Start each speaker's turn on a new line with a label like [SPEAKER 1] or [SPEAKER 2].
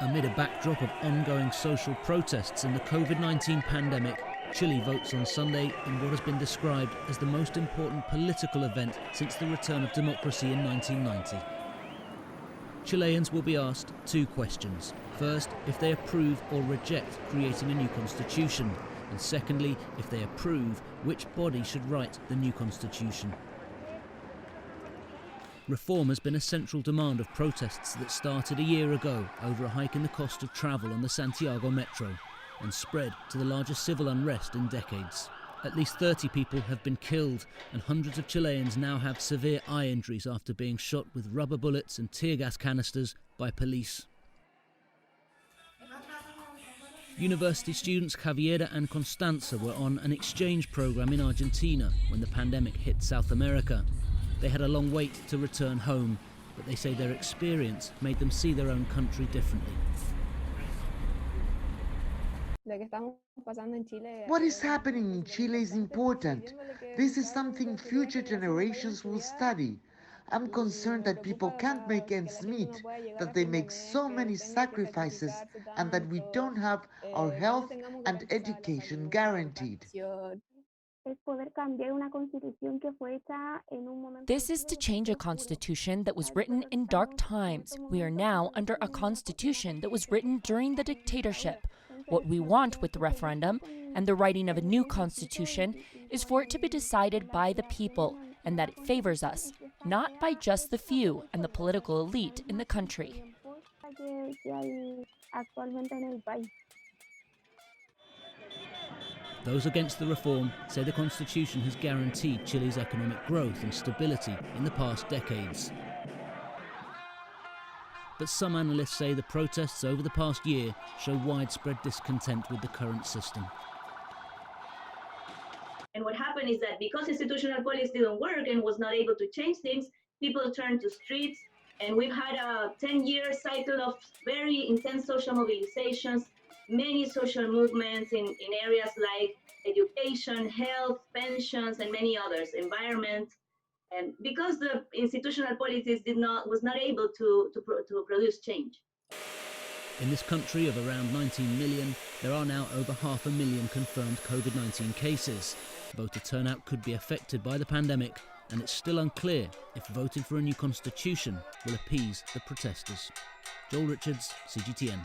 [SPEAKER 1] Amid a backdrop of ongoing social protests in the COVID-19 pandemic, Chile votes on Sunday in what has been described as the most important political event since the return of democracy in 1990. Chileans will be asked two questions. First, if they approve or reject creating a new constitution. And secondly, if they approve, which body should write the new constitution. Reform has been a central demand of protests that started a year ago over a hike in the cost of travel on the Santiago metro and spread to the largest civil unrest in decades. At least 30 people have been killed and hundreds of Chileans now have severe eye injuries after being shot with rubber bullets and tear gas canisters by police. University students Javiera and Constanza were on an exchange program in Argentina when the pandemic hit South America. They had a long wait to return home, but they say their experience made them see their own country differently.
[SPEAKER 2] What is happening in Chile is important. This is something future generations will study. I'm concerned that people can't make ends meet, that they make so many sacrifices, and that we don't have our health and education guaranteed.
[SPEAKER 3] This is to change a constitution that was written in dark times. We are now under a constitution that was written during the dictatorship. What we want with the referendum and the writing of a new constitution is for it to be decided by the people and that it favors us, not by just the few and the political elite in the country.
[SPEAKER 1] Those against the reform say the constitution has guaranteed Chile's economic growth and stability in the past decades. But some analysts say the protests over the past year show widespread discontent with the current system.
[SPEAKER 4] And what happened is that because institutional policy didn't work and was not able to change things, people turned to streets, and we've had a 10-year cycle of very intense social mobilizations, many social movements in areas like education, health, pensions, and many others, environment. And because the institutional policies was not able to produce change.
[SPEAKER 1] In this country of around 19 million, there are now over 500,000 confirmed COVID-19 cases. Voter turnout could be affected by the pandemic, and it's still unclear if voting for a new constitution will appease the protesters. Joel Richards, CGTN.